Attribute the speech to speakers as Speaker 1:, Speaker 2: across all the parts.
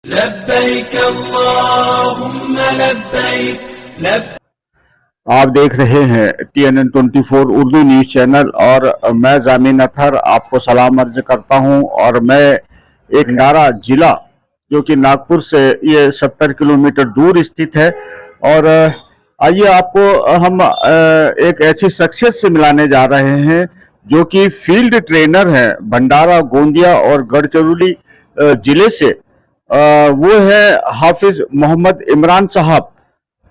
Speaker 1: لبیک اللہم لبیک
Speaker 2: آپ دیکھ رہے ہیں TNN24 اردو نیوز چینل اور میں ضامن اطہر آپ کو سلام عرض کرتا ہوں۔ اور میں ایک بھنڈارہ ضلع جو کہ ناگپور سے یہ 70 کلومیٹر دور استھت ہے، اور آئیے آپ کو ہم ایک ایسی شخصیت سے ملانے جا رہے ہیں جو کہ فیلڈ ٹرینر ہیں بھنڈارہ، گوندیا اور گڑچرولی ضلع سے۔ وہ ہے حافظ محمد عمران صاحب،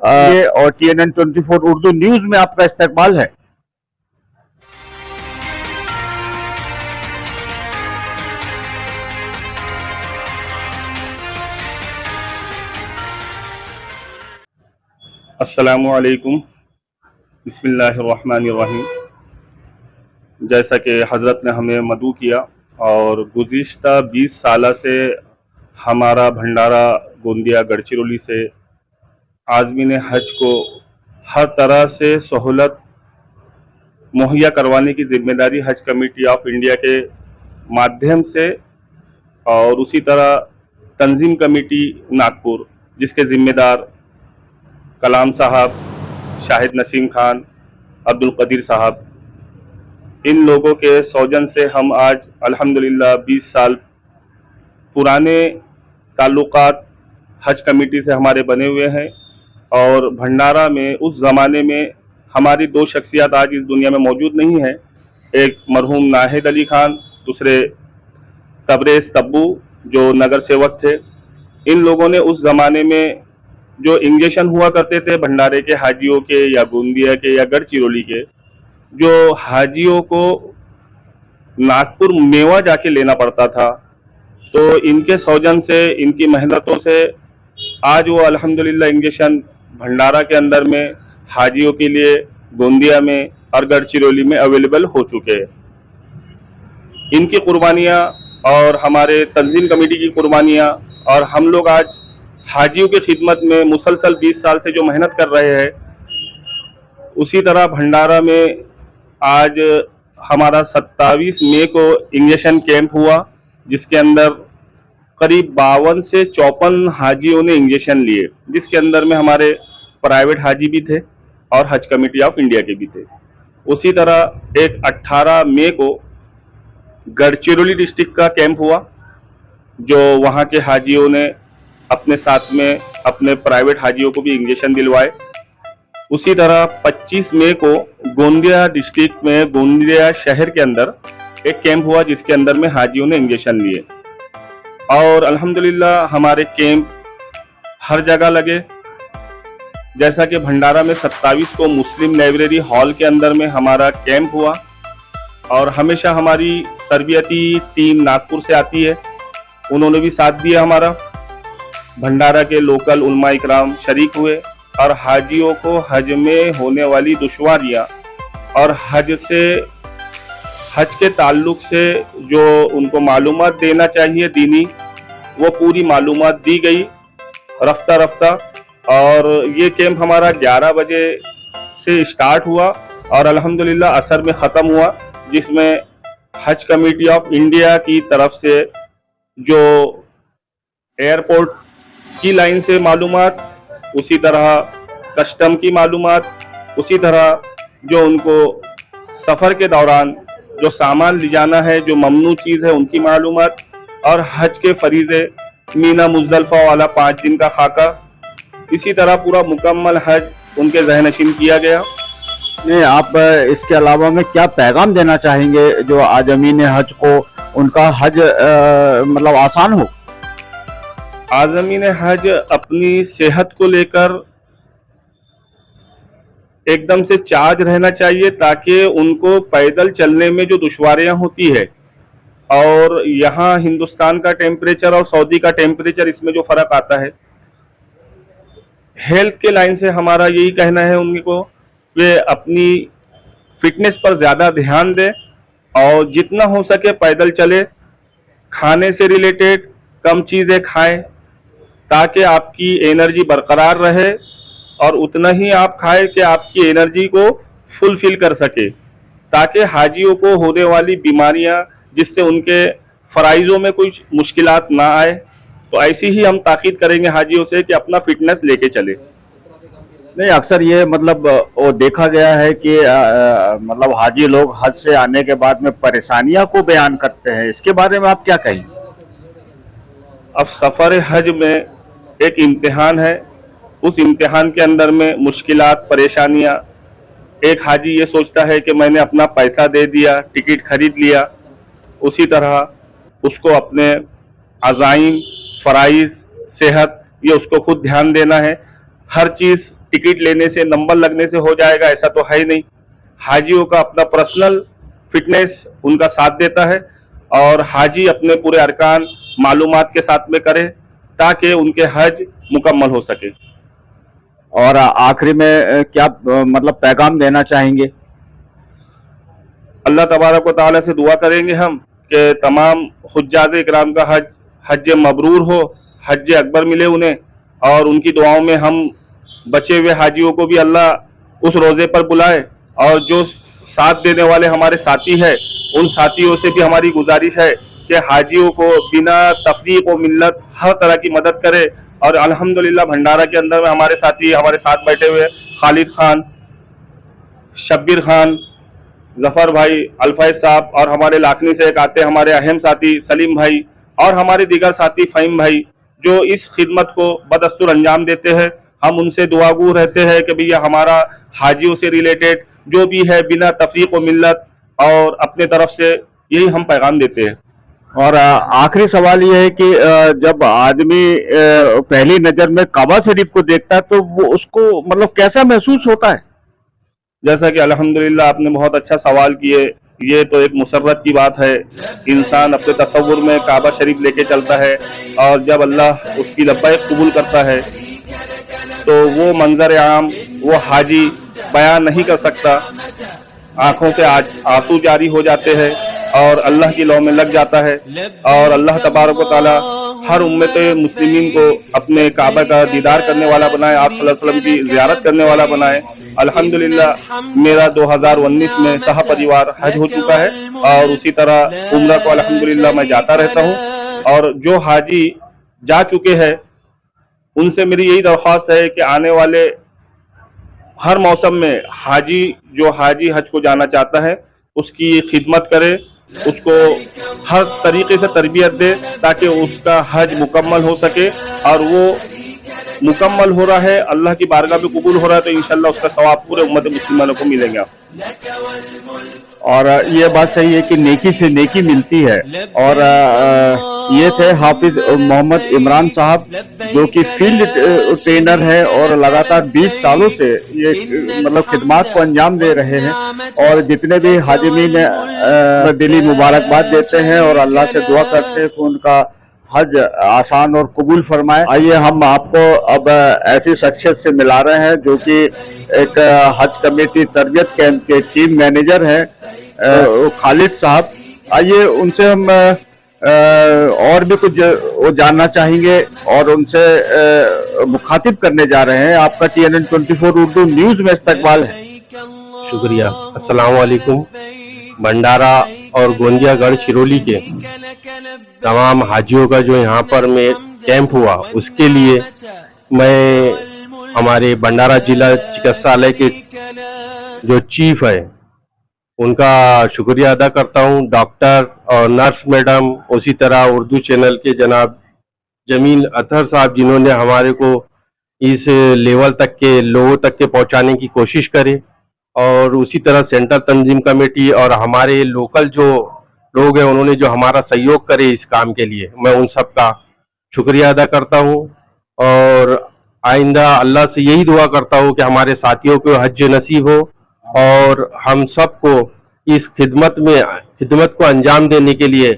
Speaker 2: اور TNN24 اردو نیوز میں آپ کا استقبال ہے۔
Speaker 3: السلام علیکم، بسم اللہ الرحمن الرحیم۔ جیسا کہ حضرت نے ہمیں مدعو کیا، اور گزشتہ 20 سالہ سے ہمارا بھنڈارہ، گوندیا، گڑچرولی سے عازمین حج کو ہر طرح سے سہولت مہیا کروانے کی ذمہ داری حج کمیٹی آف انڈیا کے مادھیم سے، اور اسی طرح تنظیم کمیٹی ناگپور جس کے ذمہ دار کلام صاحب، شاہد نسیم خان، عبدالقدیر صاحب، ان لوگوں کے سوجن سے ہم آج الحمدللہ 20 سال پرانے تعلقات حج کمیٹی سے ہمارے بنے ہوئے ہیں۔ اور بھنڈارہ میں اس زمانے میں ہماری 2 شخصیات آج اس دنیا میں موجود نہیں ہیں، ایک مرحوم ناہید علی خان، دوسرے تبریز تبو جو نگر سیوک تھے۔ ان لوگوں نے اس زمانے میں جو انجیکشن ہوا کرتے تھے بھنڈارے کے حاجیوں کے یا گوندیا کے یا گڑچرولی کے، جو حاجیوں کو ناگپور میوہ جا کے لینا پڑتا تھا، تو ان کے سوجن سے، ان کی محنتوں سے آج وہ الحمدللہ انجیکشن بھنڈارہ کے اندر میں حاجیوں کے لیے گوندیا میں اور گڑچرولی میں اویلیبل ہو چکے ہیں۔ ان کی قربانیاں اور ہمارے تنظیم کمیٹی کی قربانیاں، اور ہم لوگ آج حاجیوں کی خدمت میں مسلسل 20 سال سے جو محنت کر رہے ہیں، اسی طرح بھنڈارہ میں آج ہمارا 27 مئی کو انجیکشن کیمپ ہوا، جس کے اندر قریب 52 سے 54 حاجیوں نے انجیکشن لیے، جس کے اندر میں ہمارے پرائیویٹ حاجی بھی تھے اور حج کمیٹی آف انڈیا کے بھی تھے۔ اسی طرح ایک 18 مئی کو گڑچرولی ڈسٹرکٹ کا کیمپ ہوا، جو وہاں کے حاجیوں نے اپنے ساتھ میں اپنے پرائیویٹ حاجیوں کو بھی انجیکشن دلوائے۔ اسی طرح 25 مئی کو گوندیا ڈسٹرکٹ میں گوندیا شہر کے اندر ایک کیمپ ہوا، جس کے اندر میں حاجیوں نے انجیکشن لیے۔ اور الحمدللہ ہمارے کیمپ ہر جگہ لگے، جیسا کہ بھنڈارہ میں 27 کو مسلم لائبریری ہال کے اندر میں ہمارا کیمپ ہوا، اور ہمیشہ ہماری تربیتی ٹیم ناگپور سے آتی ہے، انہوں نے بھی ساتھ دیا ہمارا۔ بھنڈارہ کے لوکل علماء اکرام شریک ہوئے، اور حاجیوں کو حج میں ہونے والی دشواریاں اور حج کے تعلق سے جو ان کو معلومات دینا چاہیے دینی، وہ پوری معلومات دی گئی رفتہ رفتہ۔ اور یہ کیمپ ہمارا 11 بجے سے اسٹارٹ ہوا اور الحمدللہ عصر میں ختم ہوا، جس میں حج کمیٹی آف انڈیا کی طرف سے جو ایئرپورٹ کی لائن سے معلومات، اسی طرح کسٹم کی معلومات، اسی طرح جو ان کو سفر کے دوران جو سامان لے جانا ہے، جو ممنوع چیز ہے، ان کی معلومات، اور حج کے فریضے، مینا مزدلفہ والا 5 دن کا خاکہ، اسی طرح پورا مکمل حج ان کے ذہن نشین کیا گیا۔
Speaker 2: آپ اس کے علاوہ میں کیا پیغام دینا چاہیں گے جو عازمین حج کو ان کا حج مطلب آسان ہو؟
Speaker 3: عازمین حج اپنی صحت کو لے کر ایک دم سے چارج رہنا چاہیے، تاکہ ان کو پیدل چلنے میں جو دشواریاں ہوتی ہے، اور یہاں ہندوستان کا ٹیمپریچر اور سعودی کا ٹیمپریچر، اس میں جو فرق آتا ہے، ہیلتھ کے لائن سے ہمارا یہی کہنا ہے ان کو کہ اپنی فٹنس پر زیادہ دھیان دیں، اور جتنا ہو سکے پیدل چلے، کھانے سے ریلیٹڈ کم چیزیں کھائیں تاکہ آپ کی انرجی برقرار رہے، اور اتنا ہی آپ کھائیں کہ آپ کی انرجی کو فلفل کر سکے، تاکہ حاجیوں کو ہونے والی بیماریاں، جس سے ان کے فرائضوں میں کچھ مشکلات نہ آئے، तो ऐसी ही हम ताकीद करेंगे हाजियों से कि अपना फिटनेस लेके चले।
Speaker 2: नहीं, अक्सर ये मतलब वो देखा गया है कि मतलब हाजी लोग हज से आने के बाद में परेशानियां को बयान करते हैं, इसके बारे में आप क्या कहेंगे?
Speaker 3: अब सफ़र हज में एक इम्तिहान है, उस इम्तिहान के अंदर में मुश्किलात, परेशानियां, एक हाजी ये सोचता है कि मैंने अपना पैसा दे दिया, टिकट खरीद लिया, उसी तरह उसको अपने अज़ाइम, फ़राइज़, सेहत, ये उसको खुद ध्यान देना है। हर चीज़ टिकट लेने से, नंबर लगने से हो जाएगा ऐसा तो है ही नहीं। हाजियों का अपना पर्सनल फिटनेस उनका साथ देता है और हाजी अपने पूरे अरकान मालूमात के साथ में करे ताकि उनके हज मुकम्मल हो सके।
Speaker 2: और आखिरी में क्या मतलब पैगाम देना चाहेंगे?
Speaker 3: अल्लाह तबारक व तआला से दुआ करेंगे हम कि तमाम हुज्जाज इकराम का हज मबरूर हो, हज अकबर मिले उन्हें, और उनकी दुआओं में हम बचे हुए हाजियों को भी अल्लाह उस रोज़े पर बुलाए। और जो साथ देने वाले हमारे साथी हैं, उन साथियों से भी हमारी गुजारिश है कि हाजियों को बिना तफरीक व मिल्लत हर तरह की मदद करे। और अल्हम्दुलिल्लाह भंडारा के अंदर में हमारे साथी हमारे साथ बैठे हुए खालिद खान, शब्बीर खान, जफर भाई, अल्फैज साहब, और हमारे लाखनी से एक आते हमारे अहम साथी सलीम भाई, और हमारे दीगर साथी फ़हीम भाई जो इस खिदमत को बदस्तूर अंजाम देते हैं। हम उनसे दुआगू रहते हैं कि भैया हमारा हाजियों से रिलेटेड जो भी है बिना तफरीक व मिल्लत और अपने तरफ से यही हम पैगाम देते हैं।
Speaker 2: और आखिरी सवाल ये है कि जब आदमी पहली नजर में काबा शरीफ को देखता है तो वो उसको मतलब कैसा महसूस होता है?
Speaker 3: जैसा कि अल्हम्दुलिल्लाह आपने बहुत अच्छा सवाल किए, ये तो एक मुसर्रत की बात है। इंसान अपने तसव्वुर में काबा शरीफ लेके चलता है और जब अल्लाह उसकी लब्बैक कबूल करता है तो वो मंजर आम वो हाजी बयान नहीं कर सकता। आंखों से आंसू जारी हो जाते हैं और अल्लाह की लौ में लग जाता है। और अल्लाह तबारक व तआला हर उम्मत मुस्लिमीन को अपने काबा का दीदार करने वाला बनाए, आप सल्लल्लाहु अलैहि वसल्लम की ज़ियारत करने वाला बनाए। अल्हम्दुलिल्लाह मेरा 2019 में सह परिवार हज हो चुका है और उसी तरह उम्रा को अल्हम्दुलिल्लाह मैं जाता रहता हूँ। और जो हाजी जा चुके हैं उनसे मेरी यही दरख्वास्त है कि आने वाले हर मौसम में हाजी जो हाजी हज को जाना चाहता है उसकी खिदमत करे, उसको हर तरीके से तरबियत दे ताकि उसका हज मुकम्मल हो सके। और वो मुकम्मल हो रहा है, अल्लाह की बारगाह में कबूल हो रहा है तो इंशाल्लाह उसका सवाब पूरे उम्मत मुस्लिमानों को मिलेगा।
Speaker 2: और ये बात सही है कि नेकी से नेकी मिलती है। और ये थे हाफिज मोहम्मद इमरान साहब जो कि फील्ड ट्रेनर है और लगातार 20 सालों से ये मतलब खिदमात को अंजाम दे रहे हैं। और जितने भी हाजिमीन दिली मुबारकबाद देते हैं और अल्लाह से दुआ करते हैं कि उनका हज आसान और कबूल फरमाए। आइए हम आपको अब ऐसी शख्सियत से मिला रहे हैं जो कि एक हज कमेटी तरबियत कैंप के टीम मैनेजर हैं खालिद साहब। आइए उनसे हम और भी कुछ वो जानना चाहेंगे और उनसे मुखातिब करने जा रहे हैं। आपका TNN 24 उर्दू न्यूज में इस्तकबाल है।
Speaker 4: शुक्रिया। अस्सलाम वालेकुम। भंडारा और गोंदियागढ़ शिरोली के तमाम हाजियों का जो यहाँ पर में कैंप हुआ उसके लिए मैं हमारे भंडारा जिला चिकित्सालय के जो चीफ है उनका शुक्रिया अदा करता हूँ। डॉक्टर और नर्स मैडम, उसी तरह उर्दू चैनल के जनाब जमील अतहर साहब जिन्होंने हमारे को इस लेवल तक के लोगों तक के पहुँचाने की कोशिश करे, और उसी तरह सेंटर तंजीम कमेटी और हमारे लोकल जो लोग हैं उन्होंने जो हमारा सहयोग करे इस काम के लिए, मैं उन सब का शुक्रिया अदा करता हूँ। और आइंदा अल्लाह से यही दुआ करता हूँ कि हमारे साथियों को हज नसीब हो और हम सबको इस खिदमत को अंजाम देने के लिए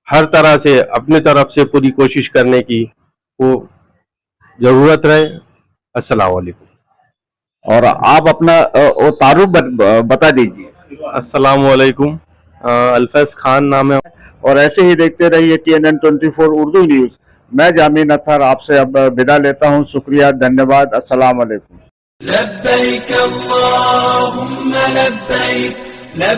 Speaker 4: हर तरह से अपने तरफ से पूरी कोशिश करने की वो ज़रूरत रहे। अस्सलाम वालेकुम।
Speaker 2: और आप अपना तारुफ बता दीजिए।
Speaker 4: अस्सलाम वालेकुम। अल्फैज खान नाम है।
Speaker 2: और ऐसे ही देखते रहिए TNN 24 उर्दू न्यूज। मैं जामीन अतहर आपसे अब विदा लेता हूँ। शुक्रिया, धन्यवाद, अस्सलाम वालेकुम।
Speaker 1: लब्बैक अल्लाहुम्मा लब्बैक